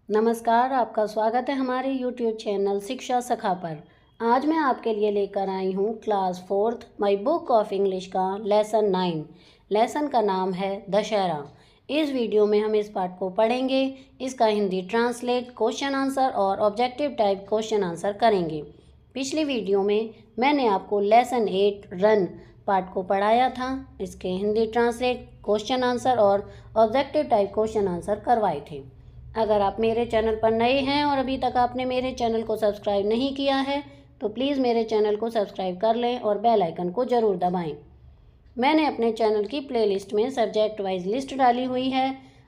नमस्कार, आपका स्वागत है हमारे YouTube चैनल शिक्षा सखा पर। आज मैं आपके लिए लेकर आई हूँ class 4th my book of English का लेसन 9। लेसन का नाम है दशहरा। इस वीडियो में हम इस पाठ को पढ़ेंगे, इसका हिंदी ट्रांसलेट, क्वेश्चन आंसर और ऑब्जेक्टिव टाइप क्वेश्चन आंसर करेंगे। पिछली वीडियो में मैंने आपको लेसन 8 रन पाठ को पढ़ाया था। इसके हिंदी ट्रांसलेट, क्वेश्चन आंसर और ऑब्जेक्टिव टाइप क्वेश्चन आंसर करवाए थे। अगर आप मेरे चैनल पर नए हैं और अभी तक आपने मेरे चैनल को सब्सक्राइब नहीं किया है तो प्लीज़ मेरे चैनल को सब्सक्राइब कर लें और बेल आइकन को ज़रूर दबाएं। मैंने अपने चैनल की प्लेलिस्ट में सब्जेक्ट वाइज लिस्ट डाली हुई है।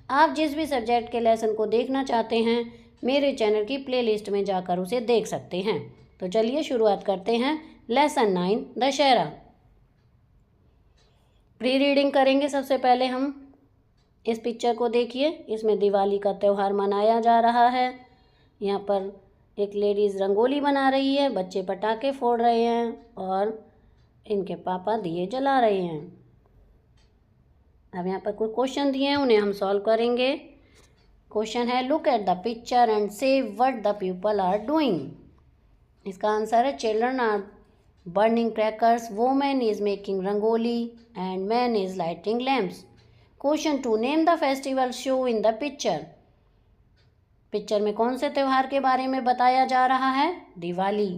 आप जिस भी सब्जेक्ट के लेसन को देखना चाहते हैं मेरे चैनल की प्लेलिस्ट में जाकर उसे देख सकते हैं। तो चलिए शुरुआत करते हैं। लेसन 9 दशहरा। प्री रीडिंग करेंगे। सबसे पहले हम इस पिक्चर को देखिए, इसमें दिवाली का त्यौहार मनाया जा रहा है। यहाँ पर एक लेडीज़ रंगोली बना रही है, बच्चे पटाखे फोड़ रहे हैं और इनके पापा दिए जला रहे हैं। अब यहाँ पर कुछ क्वेश्चन दिए हैं, उन्हें हम सॉल्व करेंगे। क्वेश्चन है, look at the picture and say what the people are doing. इसका आंसर है, children are burning crackers, women is making rangoli and man is lighting lamps. Question 2, name the festival show in the picture. Picture में कौन से त्यौहार के बारे में बताया जा रहा है? Diwali.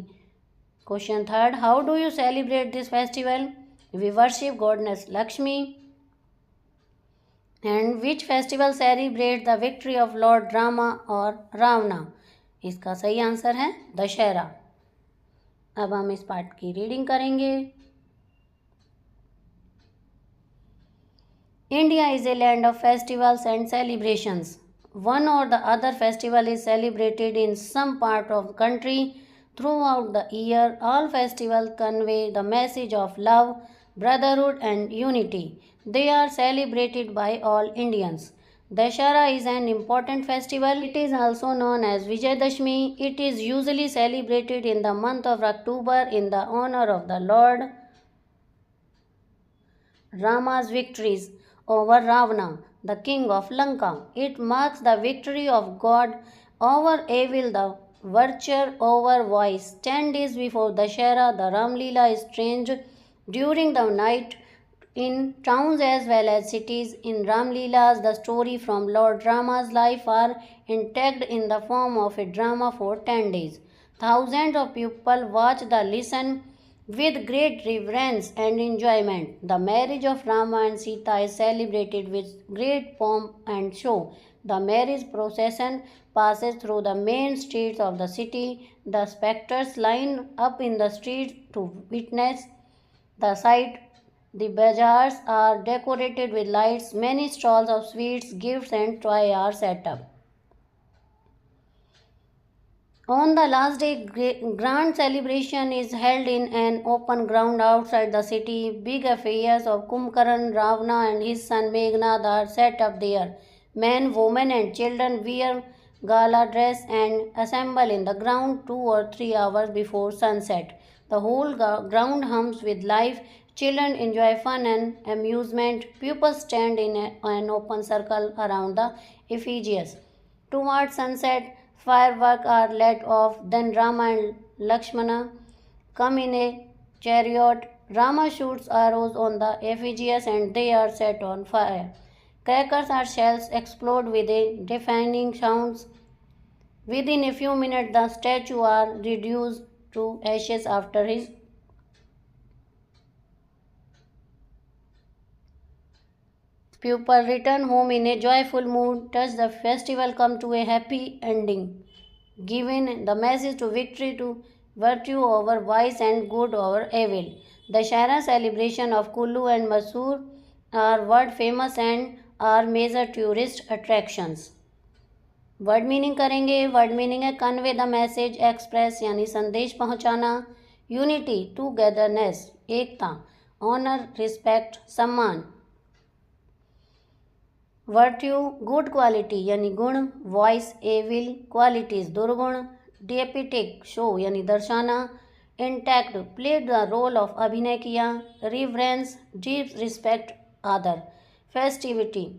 Question 3, how do you celebrate this festival? We worship goddess Lakshmi. And which festival celebrate the victory of lord Rama और रावणा? इसका सही आंसर है दशहरा। अब हम इस पाठ की रीडिंग करेंगे। India is a land of festivals and celebrations. One or the other festival is celebrated in some part of the country throughout the year. All festivals convey the message of love, brotherhood and unity. They are celebrated by all Indians. Dashara is an important festival. It is also known as Vijayadashmi. It is usually celebrated in the month of October in the honor of the Lord Rama's victories over Ravana, the king of Lanka. It marks the victory of God over evil, the virtue over vice. 10 days before Dashera, the Ramlila is staged during the night in towns as well as cities. In Ramlilas, the story from Lord Rama's life are intact in the form of a drama for 10 days. Thousands of people watch the listen with great reverence and enjoyment. The marriage of Rama and Sita is celebrated with great pomp and show. The marriage procession passes through the main streets of the city. The spectators line up in the streets to witness the sight. The bazaars are decorated with lights. Many stalls of sweets, gifts and toys are set up. On the last day, grand celebration is held in an open ground outside the city. Big affairs of Kumbhakarna, Ravana and his son Meghnad are set up there. Men, women and children wear gala dress and assemble in the ground 2 or 3 hours before sunset. The whole ground hums with life. Children enjoy fun and amusement. Pupils stand in an open circle around the effigies. Towards sunset, fireworks are let off. Then Rama and Lakshmana come in a chariot. Rama shoots arrows on the effigies and they are set on fire. Crackers or shells explode with a deafening sounds. Within a few minutes, the statues are reduced to ashes after his pupil return home in a joyful mood. Thus the festival come to a happy ending, giving the message to victory to virtue over vice and good over evil. The Dashera celebration of Kullu and Masoor are world famous and are major tourist attractions. Word meaning करेंगे। Word meaning है, convey the message, express यानी संदेश पहुंचाना, unity togetherness एकता, honour respect सम्मान, वर्ट्यू good quality यानी गुण, voice evil qualities दुर्गुण, डिएपिटिक show यानी दर्शाना, enacted played the role of अभिनय किया, रिवरेंस डीप रिस्पेक्ट आदर, फेस्टिविटी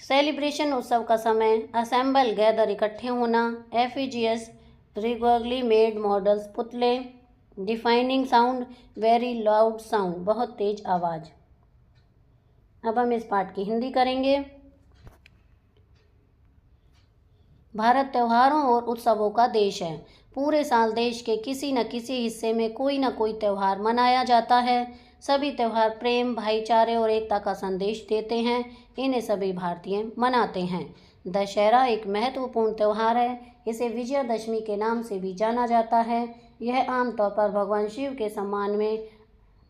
सेलिब्रेशन उत्सव का समय, असेंबल गैदर इकट्ठे होना, एफिजियस रेगुलरली मेड मॉडल्स पुतले, deafening sound very loud sound बहुत तेज आवाज़। अब हम इस पाठ की हिंदी करेंगे। भारत त्योहारों और उत्सवों का देश है। पूरे साल देश के किसी न किसी हिस्से में कोई न कोई त्यौहार मनाया जाता है। सभी त्यौहार प्रेम, भाईचारे और एकता का संदेश देते हैं। इन्हें सभी भारतीय मनाते हैं। दशहरा एक महत्वपूर्ण त्यौहार है। इसे विजयादशमी के नाम से भी जाना जाता है। यह आमतौर पर भगवान शिव के सम्मान में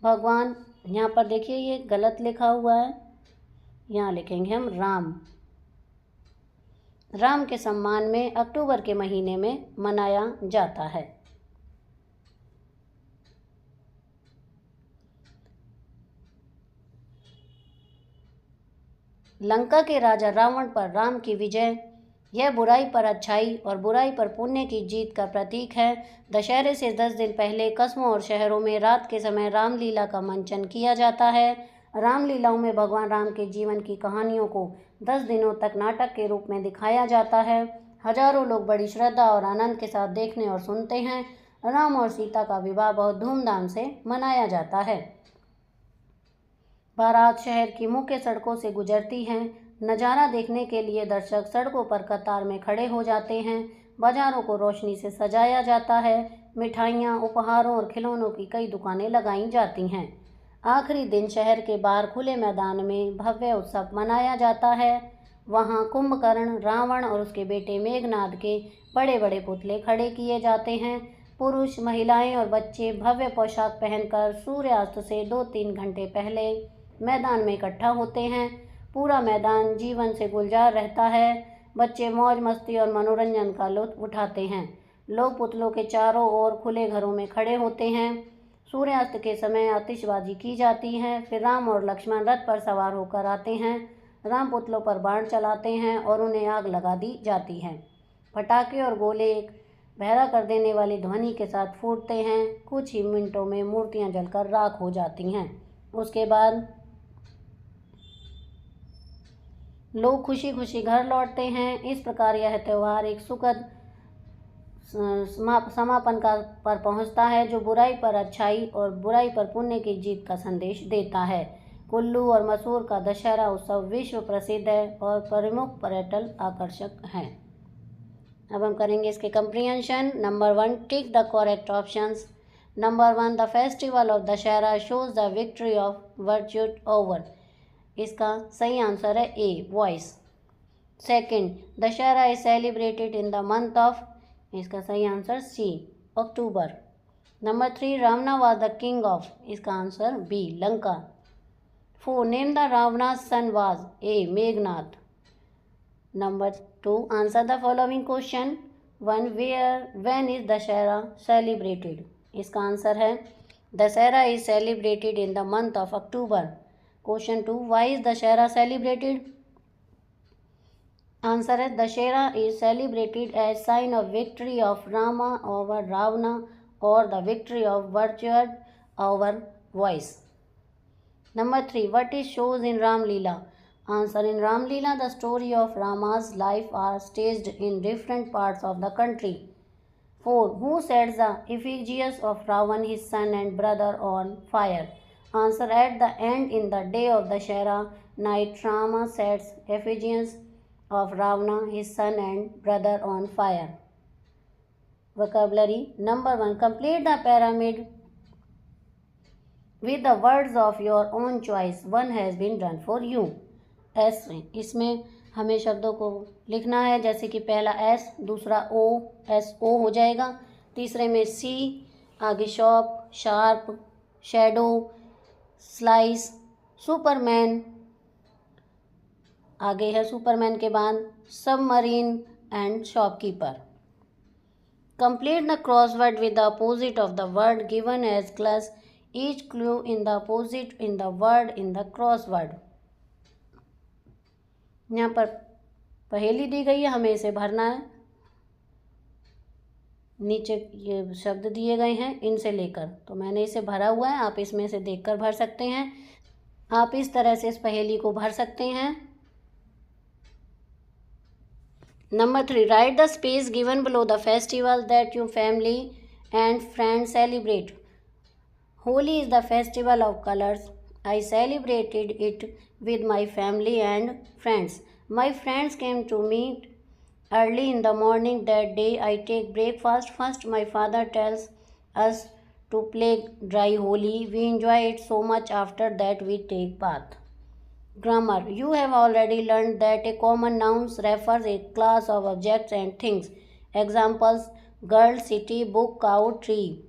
भगवान, यहाँ पर देखिए ये गलत लिखा हुआ है, यहाँ लिखेंगे हम राम के सम्मान में अक्टूबर के महीने में मनाया जाता है। लंका के राजा रावण पर राम की विजय, यह बुराई पर अच्छाई और बुराई पर पुण्य की जीत का प्रतीक है। दशहरे से 10 दिन पहले कस्बों और शहरों में रात के समय रामलीला का मंचन किया जाता है। रामलीलाओं में भगवान राम के जीवन की कहानियों को 10 दिनों तक नाटक के रूप में दिखाया जाता है। हजारों लोग बड़ी श्रद्धा और आनंद के साथ देखने और सुनते हैं। राम और सीता का विवाह बहुत धूमधाम से मनाया जाता है। बारात शहर की मुख्य सड़कों से गुजरती हैं। नज़ारा देखने के लिए दर्शक सड़कों पर कतार में खड़े हो जाते हैं। बाजारों को रोशनी से सजाया जाता है। मिठाइयाँ, उपहारों और खिलौनों की कई दुकानें लगाई जाती हैं। आखिरी दिन शहर के बाहर खुले मैदान में भव्य उत्सव मनाया जाता है। वहाँ कुंभकर्ण, रावण और उसके बेटे मेघनाद के बड़े बड़े पुतले खड़े किए जाते हैं। पुरुष, महिलाएं और बच्चे भव्य पोशाक पहनकर सूर्यास्त से 2-3 घंटे पहले मैदान में इकट्ठा होते हैं। पूरा मैदान जीवन से गुलजार रहता है। बच्चे मौज मस्ती और मनोरंजन का लुत्फ उठाते हैं। लोग पुतलों के चारों ओर खुले घरों में खड़े होते हैं। सूर्यास्त के समय आतिशबाजी की जाती है। फिर राम और लक्ष्मण रथ पर सवार होकर आते हैं। राम पुतलों पर बाण चलाते हैं और उन्हें आग लगा दी जाती है। पटाखे और गोले एक बहरा कर देने वाली ध्वनि के साथ फूटते हैं। कुछ ही मिनटों में मूर्तियां जलकर राख हो जाती हैं। उसके बाद लोग खुशी खुशी घर लौटते हैं। इस प्रकार यह त्यौहार एक सुखद समापन पर पहुंचता है, जो बुराई पर अच्छाई और बुराई पर पुण्य की जीत का संदेश देता है। कुल्लू और मसूर का दशहरा उत्सव विश्व प्रसिद्ध है और प्रमुख पर्यटन आकर्षक है। अब हम करेंगे इसके comprehension. Number 1, tick the correct options. Number 1, the festival of Dussehra shows the victory of virtue over. इसका सही आंसर है A, vice. Second, Dussehra is celebrated in the month of. इसका सही answer C, October. Number 3, Ravana was the king of. इसका answer B, Lanka. 4, name the Ravana's son was. A, Meghnad. Number 2, answer the following question. 1, where when is Dussehra celebrated. इसका answer है Dussehra is celebrated in the month of October. Question 2, why is Dussehra celebrated. Answer है Dussehra is celebrated as sign of victory of Rama over Ravana और the victory of virtue over vice. Number 3, what is shows in Ramlila. Answer, in Ramlila the story of Rama's life are staged in different parts of the country. 4, who sets the effigies of Ravan, his son and brother on fire. Answer, at the end in the day of Dashera night, Rama sets effigies of Ravana, his son and brother on fire. Vocabulary. Number 1, complete the pyramid with the words of your own choice. One has been done for you. S में, इसमें हमें शब्दों को लिखना है, जैसे कि पहला S, दूसरा O, SO हो जाएगा। तीसरे में C, आगे shop, sharp, shadow, slice, Superman, आगे है सुपरमैन के बाद submarine and shopkeeper. Complete the crossword with the opposite of the word given as class. Each clue in the opposite in the word in the crossword. यहाँ पर पहेली दी गई है, हमें इसे भरना है। नीचे ये शब्द दिए गए हैं इनसे लेकर, तो मैंने इसे भरा हुआ है, आप इसमें से देखकर भर सकते हैं। आप इस तरह से इस पहेली को भर सकते हैं। Number 3. Write the space given below the festival that your family and friends celebrate. Holi is the festival of colors. I celebrated it with my family and friends. My friends came to meet early in the morning that day. I take breakfast first. My father tells us to play dry Holi. We enjoy it so much. After that we take bath. Grammar. You have already learned that a common noun refers a class of objects and things. Examples: girl, city, book, cow, tree.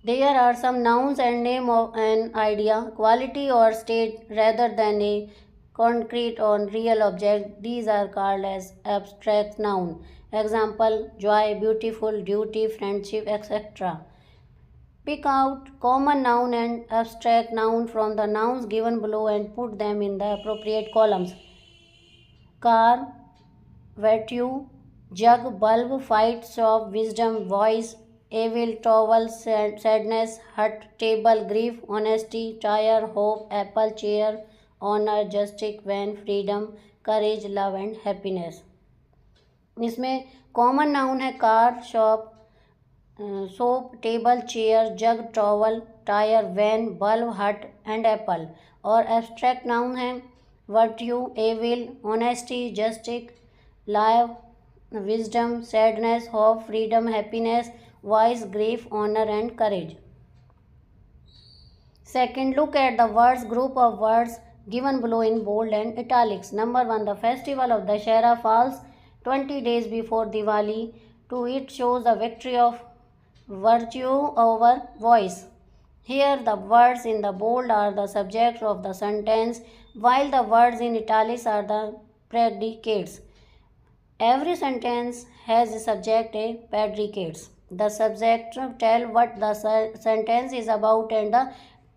There are some nouns and name of an idea, quality or state rather than a concrete or real object. These are called as abstract noun. Example: joy, beautiful, duty, friendship, etc. Pick out common noun and abstract noun from the nouns given below and put them in the appropriate columns. Car, virtue, jug, bulb, fight, shop, wisdom, voice, evil, towel, sadness, hut, table, grief, honesty, tire, hope, apple, chair, honor, justice, van, freedom, courage, love and happiness. इसमें common noun है car, shop, soap, table, chair, jug, towel, tyre, van, bulb, hut and apple. और abstract noun है virtue, evil, honesty, justice, live, wisdom, sadness, hope, freedom, happiness, vice, grief, honour and courage. Second, look at the words group of words given below in bold and italics. Number 1. The festival of Dashera falls 20 days before Diwali. To it shows the victory of virtue over voice. Here the words in the bold are the subject of the sentence, while the words in italics are the predicates. Every sentence has a subject and predicates. The subject tells what the sentence is about and the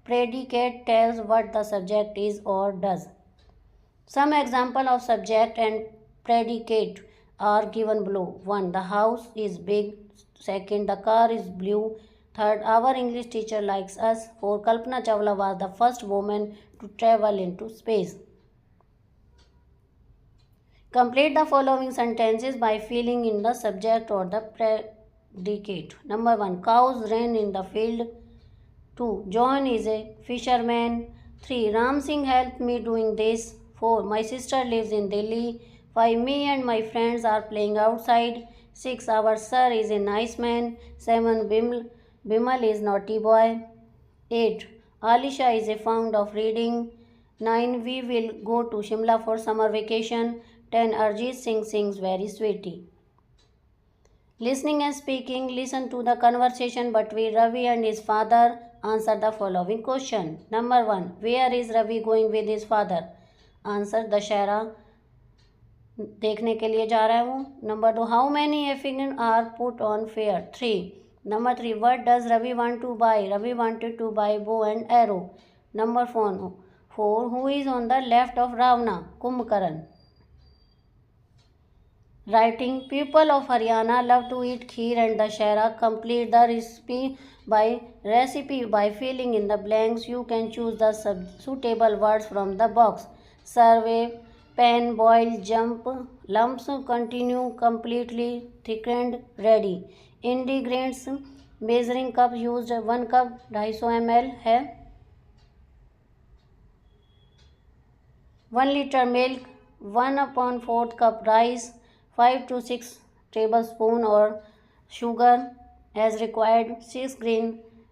predicate tells what the subject is or does. Some example of subject and predicate are given below. 1. The house is big. 2. The car is blue. 3. Our English teacher likes us. 4. Kalpana Chawla was the first woman to travel into space. Complete the following sentences by filling in the subject or the predicate. Number 1. Cows ran in the field. 2. John is a fisherman. 3. Ram Singh helped me doing this. 4. My sister lives in Delhi. 5. Me and my friends are playing outside. 6. Our sir is a nice man. 7. Bimal is naughty boy. 8. Alisha is a fond of reading. 9. We will go to Shimla for summer vacation. 10. Arjit Singh sings very sweetie. Listening and speaking. Listen to the conversation between Ravi and his father. Answer the following question. Number 1. Where is Ravi going with his father? Answer: Dussehra देखने के लिए जा रहा है वो. Number 2. How many effings are put on fair? 3. Number 3. What does Ravi want to buy? Ravi wanted to buy bow and arrow. Number 4. Who is on the left of Ravana? Kumbhakaran. Writing. People of Haryana love to eat kheer and dashera. Complete the recipe by filling in the blanks. You can choose the suitable words from the box. Survey, pan, boil, jump, lumps, continue, completely, thickened, ready. Ingredients. Measuring cup used 1 cup 250 ml है. 1 liter milk, 1/4 cup rice, 5 to 6 tablespoon or sugar as required, 6 green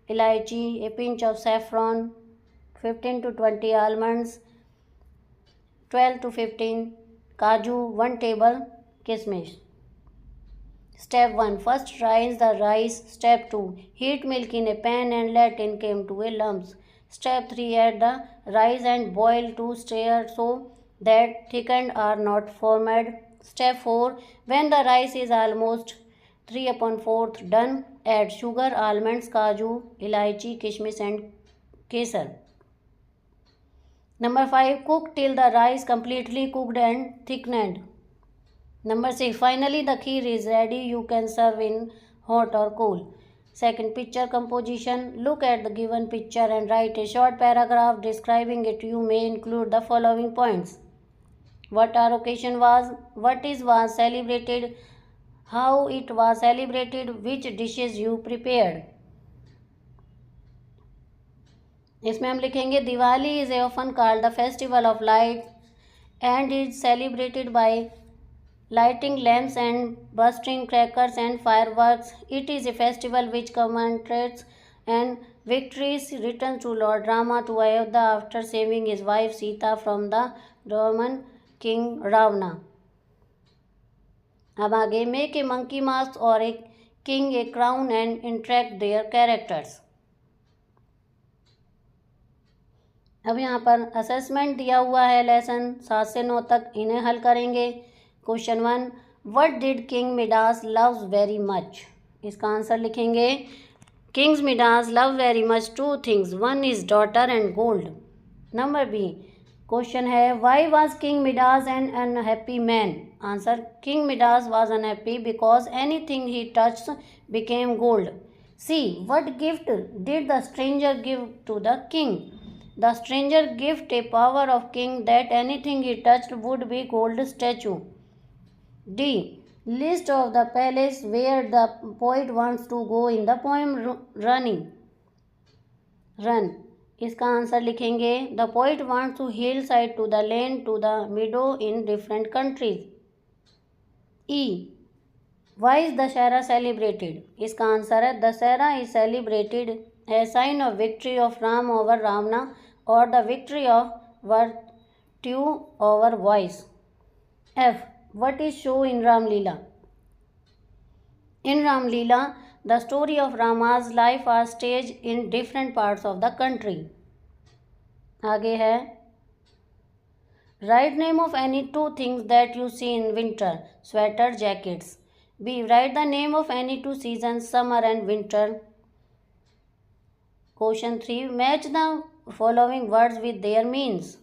elaichi, a pinch of saffron, 15 to 20 almonds, 12 to 15 kaju, 1 table kismis. Step 1. First rinse the rice. Step 2. Heat milk in a pan and let it come to a lumps. Step 3. Add the rice and boil to stir so that thickened are not formed. Step 4. When the rice is almost 3/4 done, add sugar, almonds, kaju, elaichi, kishmish and kesar. Number 5. Cook till the rice completely cooked and thickened. Number 6. Finally, the kheer is ready. You can serve in hot or cool. Second, picture composition. Look at the given picture and write a short paragraph describing it. You may include the following points. What our occasion was? What is was celebrated? How it was celebrated? Which dishes you prepared? इसमें हम लिखेंगे Diwali is often called the festival of light and is celebrated by lighting lamps and bursting crackers and fireworks. It is a festival which commemorates and victories return to Lord Rama to Ayodhya after saving his wife Sita from the Roman king Ravana. अब आगे make a monkey mask or a king a crown and interact their characters. अब यहाँ पर assessment दिया हुआ है lesson 7 से 9 तक, इन्हें हल करेंगे. Question 1, what did king Midas loves very much? इसका आंसर लिखेंगे kings Midas love very much 2 things, 1 is daughter and gold. Number B question है why was king Midas an unhappy man? Answer king Midas was unhappy because anything he touched became gold. C what gift did the stranger give to the king? The stranger gave a power of king that anything he touched would be gold statue. D. List of the palace where the poet wants to go in the poem Run. इसका answer लिखेंगे The poet wants to hillside to the land to the meadow in different countries. E. Why is Dashera celebrated? इसका answer है Dashera is celebrated a sign of victory of Ram over Ravana or the victory of virtue over vice. F. What is show in Ram Leela? In Ram Leela, the story of Rama's life are staged in different parts of the country. आगे है Write name of any 2 things that you see in winter. Sweater, jackets. B. Write the name of any 2 seasons, summer and winter. Question 3, match the following words with their means.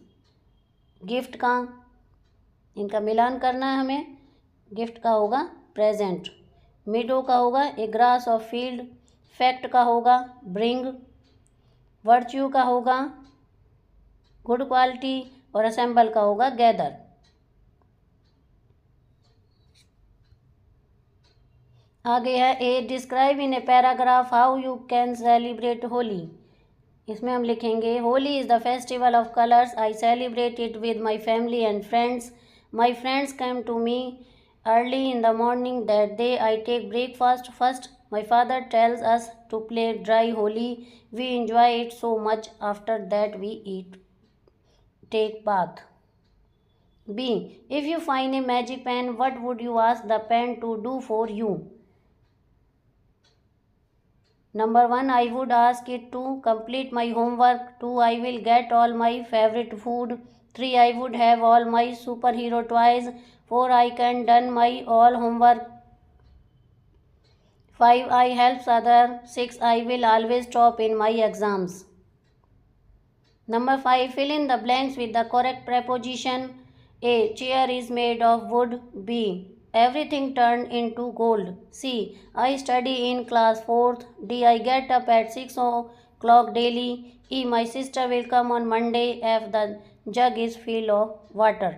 Gift का, इनका मिलान करना है हमें. Gift का होगा present, मिडो का होगा ए grass of field, fact का होगा ब्रिंग, वर्च्यू का होगा गुड क्वालिटी और असेंबल का होगा गैदर. आगे है A describe in a paragraph how you can celebrate Holi. इसमें हम लिखेंगे Holi is the festival of colours. I celebrate it with my family and friends. My friends come to me early in the morning that day. I take breakfast first. My father tells us to play dry Holi. We enjoy it so much. After that we take bath. B. If you find a magic pen, what would you ask the pen to do for you? Number 1, I would ask it to complete my homework. 2, I will get all my favorite food. 3, I would have all my superhero toys. 4, I can done my all homework. 5, I helps other. 6, I will always top in my exams. Number 5, fill in the blanks with the correct preposition. A. Chair is made of wood. B. Everything turned into gold. C. I study in class 4th. D. I get up at 6 o'clock daily. E. My sister will come on Monday. F. The jug is full of water.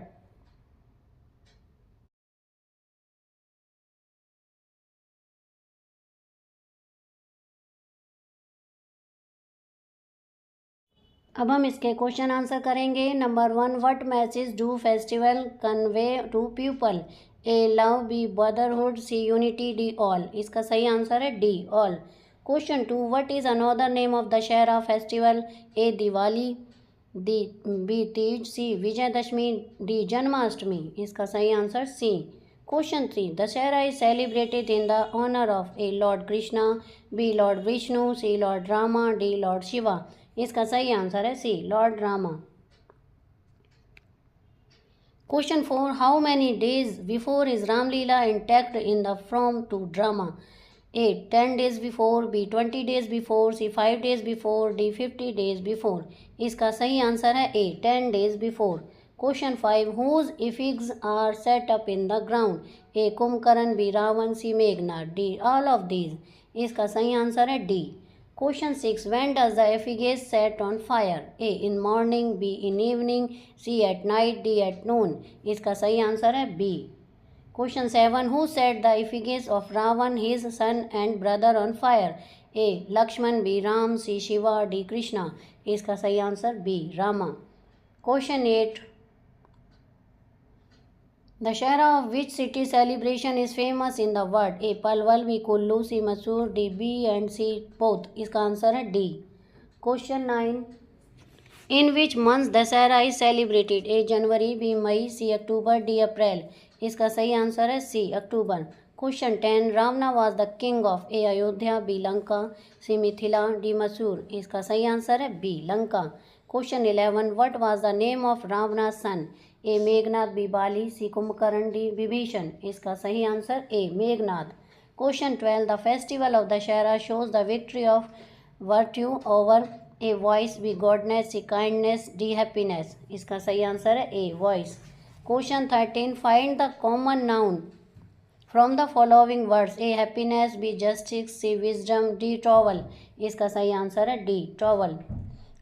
अब हम इसके question answer करेंगे. Number 1, what message do festival convey to people? A. Love. B. Brotherhood. C. Unity. D. All. इसका सही answer है D. All. Question 2, what is another name of Dussehra festival? A. Diwali. B. Teej. C. Vijayadashami. D. Janmashtami. इसका सही answer C. Question 3, Dussehra is celebrated in the honour of A. Lord Krishna. B. Lord Vishnu. C. Lord Rama. D. Lord Shiva. इसका सही answer है C. Lord Rama. Question 4, how many days before is Ramlila intact in the from to drama? A. 10 days before. B. 20 days before. C. 5 days before. D. 50 days before. इसका सही answer है A. 10 days before. Question 5, whose effigies are set up in the ground? A. Kumbhakarna. B. Ravan. C. Meghnath. D. All of these. इसका सही answer है D. Question 6. When does the effigies set on fire? A. In morning, B. in evening, C. at night, D. at noon. इसका सही answer है B. Question 7. Who set the effigies of Ravan, his son and brother on fire? A. Lakshman, B. Ram, C. Shiva, D. Krishna. इसका सही answer B. Rama. Question 8. Dussehra of which city celebration is famous in the world? A. Palwal, B. Kullu, C. Mysore, D. B and C both. इसका answer है D. Question 9. In which month Dussehra is celebrated? A. January, B. May, C. October, D. April. इसका सही answer है C. October. Question 10. Ravana was the king of A. Ayodhya, B. Lanka, C. Mithila, D. Mysore. इसका सही answer है B. Lanka. Question 11. What was the name of Ravana's son? A. Meghnad, B. Bali, C. Kumbhakarna, D. Vibhishan. इसका सही answer A. Meghnad. Question 12. The festival of Dussehra shows the victory of virtue over A. Vice, B. Godness, C. kindness, D. happiness. इसका सही answer है A. Voice. Question 13. Find the common noun from the following words. A. happiness, B. justice, C. wisdom, D. travel. इसका सही answer है D. travel.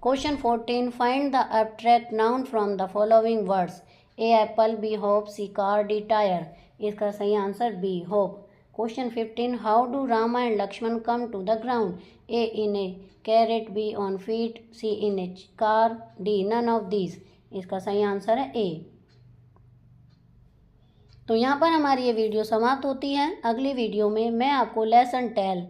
Question 14. Find the abstract noun from the following words. A. apple, B. hope, C. car, D. tire. इसका सही answer B. hope. Question 15. How do Rama and Lakshman come to the ground? A. in a carrot, B. on feet, C. in a car, D. none of these. इसका सही answer है A. तो यहाँ पर हमारी ये वीडियो समाप्त होती है। अगली वीडियो में मैं आपको lesson 10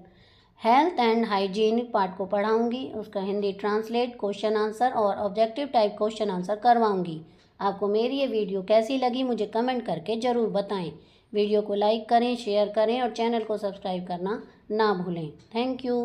health and hygienic part को पढ़ाऊँगी, उसका हिंदी ट्रांसलेट, क्वेश्चन आंसर और ऑब्जेक्टिव टाइप क्वेश्चन आंसर करवाऊँगी। आपको मेरी ये वीडियो कैसी लगी मुझे कमेंट करके ज़रूर बताएं। वीडियो को लाइक करें, शेयर करें और चैनल को सब्सक्राइब करना ना भूलें। Thank you.